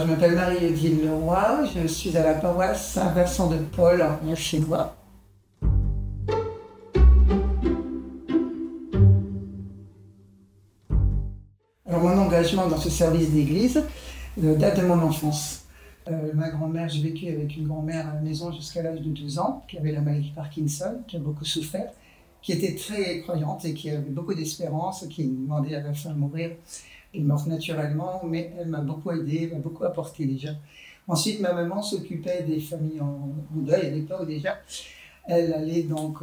Je m'appelle Marie-Odile Leroy, je suis à la paroisse Saint-Vincent de Paul en Chinois. Alors mon engagement dans ce service d'église date de mon enfance. Ma grand-mère, j'ai vécu avec une grand-mère à la maison jusqu'à l'âge de 12 ans, qui avait la maladie de Parkinson, qui a beaucoup souffert, qui était très croyante et qui avait beaucoup d'espérance, qui demandait à la fin de mourir. Elle est morte naturellement, mais elle m'a beaucoup aidée, m'a beaucoup apporté déjà. Ensuite, ma maman s'occupait des familles en deuil à l'époque déjà. Elle allait donc,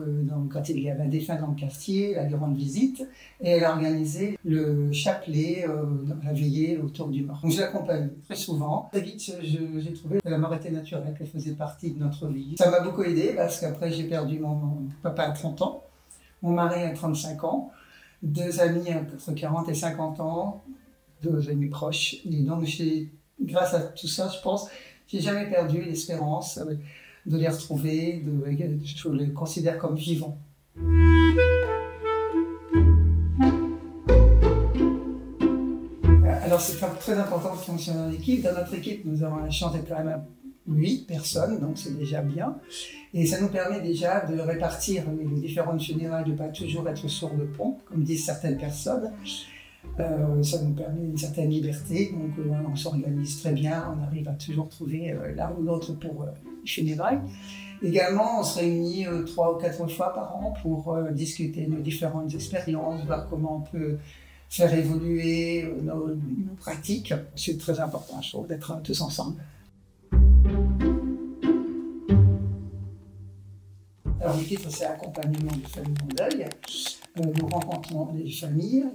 quand il y avait un défunt dans le quartier, la grande visite, et elle organisait le chapelet, la veillée autour du mort. Donc je l'accompagnais très souvent. Très vite, j'ai trouvé que la mort était naturelle, qu'elle faisait partie de notre vie. Ça m'a beaucoup aidée parce qu'après j'ai perdu mon papa à 30 ans, mon mari à 35 ans, deux amis entre 40 et 50 ans, deux amis proches. Et donc grâce à tout ça, je pense, j'ai jamais perdu l'espérance de les retrouver, je les considère comme vivants. Alors c'est très important de fonctionner en équipe. Dans notre équipe, nous avons la chance d'être quand même 8 personnes, donc c'est déjà bien. Et ça nous permet déjà de répartir les différentes funérailles, de ne pas toujours être sur le pont, comme disent certaines personnes. Ça nous permet une certaine liberté, donc on s'organise très bien, on arrive à toujours trouver l'un ou l'autre pour les funérailles. Également, on se réunit 3 ou 4 fois par an pour discuter nos différentes expériences, voir comment on peut faire évoluer nos pratiques. C'est très important, je trouve, d'être tous ensemble. Alors, le titre, c'est Accompagnement des familles en deuil. Nous rencontrons les familles.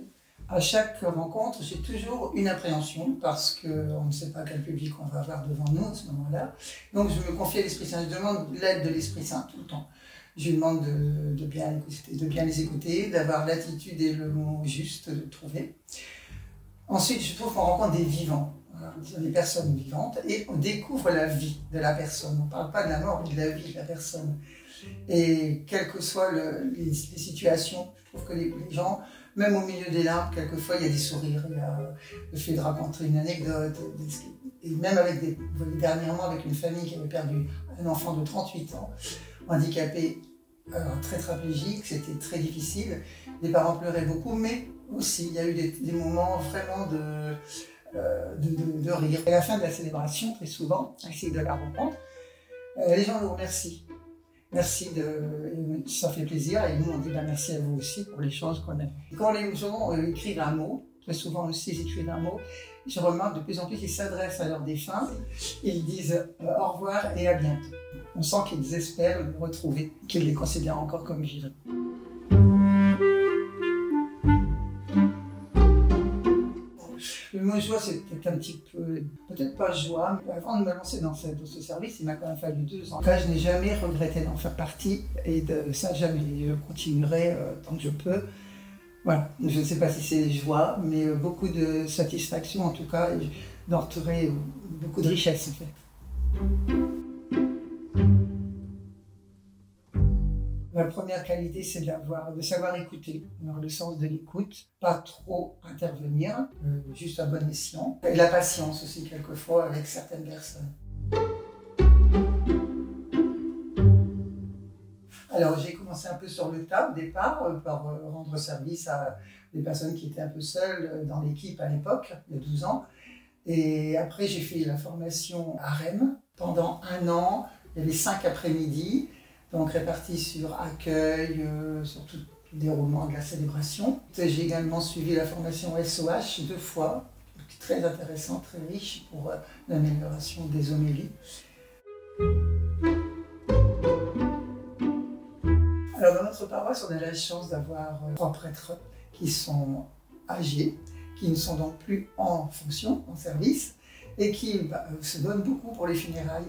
À chaque rencontre, j'ai toujours une appréhension parce qu'on ne sait pas quel public on va avoir devant nous à ce moment-là. Donc je me confie à l'Esprit Saint, je demande l'aide de l'Esprit Saint tout le temps. Je lui demande de bien les écouter, d'avoir l'attitude et le mot juste de trouver. Ensuite, je trouve qu'on rencontre des vivants, des personnes vivantes, et on découvre la vie de la personne. On ne parle pas de la mort, mais de la vie de la personne. Et quelles que soient les situations, je trouve que les gens, même au milieu des larmes, quelquefois, il y a des sourires, il y a le fait de raconter une anecdote. Et même dernièrement, avec une famille qui avait perdu un enfant de 38 ans, handicapé, tétraplégique, c'était très difficile. Les parents pleuraient beaucoup, mais aussi, il y a eu des moments vraiment de rire. Et à la fin de la célébration, très souvent, ainsi de la rencontre, les gens nous remercient. Merci, ça fait plaisir et nous on dit merci à vous aussi pour les choses qu'on a. Quand les gens écrivent un mot, très souvent aussi ils écrivent un mot, je remarque de plus en plus qu'ils s'adressent à leurs défunts, ils disent au revoir et à bientôt. On sent qu'ils espèrent nous retrouver, qu'ils les considèrent encore comme vivants. Le mot joie, c'était un petit peu, peut-être pas joie, mais avant de me lancer dans ce service, il m'a quand même fallu 2 ans. Là, je n'ai jamais regretté d'en faire partie et de ça, jamais. Je continuerai tant que je peux. Voilà, je ne sais pas si c'est joie, mais beaucoup de satisfaction en tout cas, et d'en retirer beaucoup de richesse en fait. La première qualité, c'est de savoir écouter, avoir le sens de l'écoute, pas trop intervenir, juste à bon escient. Et la patience aussi, quelquefois, avec certaines personnes. Alors, j'ai commencé un peu sur le tas au départ, par rendre service à des personnes qui étaient un peu seules dans l'équipe à l'époque, il y a 12 ans. Et après, j'ai fait la formation à Rennes. Pendant 1 an, il y avait 5 après-midi. Donc répartis sur accueil, sur tout le déroulement de la célébration. J'ai également suivi la formation SOH 2 fois, très intéressant, très riche pour l'amélioration des homélies. Alors dans notre paroisse, on a la chance d'avoir 3 prêtres qui sont âgés, qui ne sont donc plus en fonction, en service, et qui se donnent beaucoup pour les funérailles,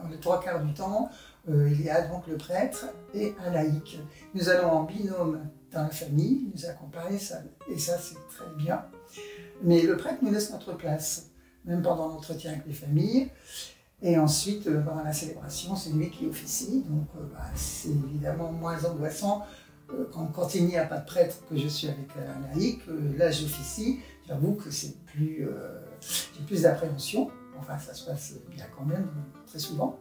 les 3/4 du temps, il y a donc le prêtre et un laïc. Nous allons en binôme dans la famille, il nous accompagne, et ça c'est très bien. Mais le prêtre nous laisse notre place, même pendant l'entretien avec les familles. Et ensuite, pendant la célébration, c'est lui qui officie, donc c'est évidemment moins angoissant quand il n'y a pas de prêtre que je suis avec un laïc. Là j'officie, j'avoue que j'ai plus d'appréhension. Enfin, ça se passe bien quand même, très souvent.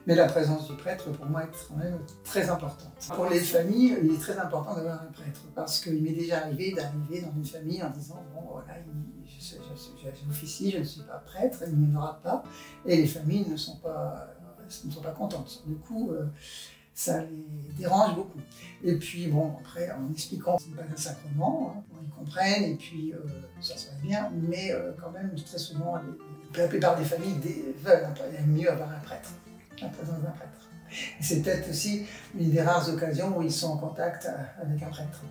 Mais la présence du prêtre, pour moi, est quand même très importante. Pour les familles, il est très important d'avoir un prêtre, parce qu'il m'est déjà arrivé d'arriver dans une famille en disant « Bon, voilà, j'officie, je ne suis pas prêtre, il n'y en aura pas », et les familles ne sont pas contentes. Du coup, ça les dérange beaucoup. Et puis, bon, après, en expliquant que ce n'est pas un sacrement, hein, ils comprennent, et puis ça se passe bien, mais quand même, très souvent, la plupart des familles veulent mieux avoir un prêtre. La présence d'un prêtre. Et c'est peut-être aussi une des rares occasions où ils sont en contact avec un prêtre.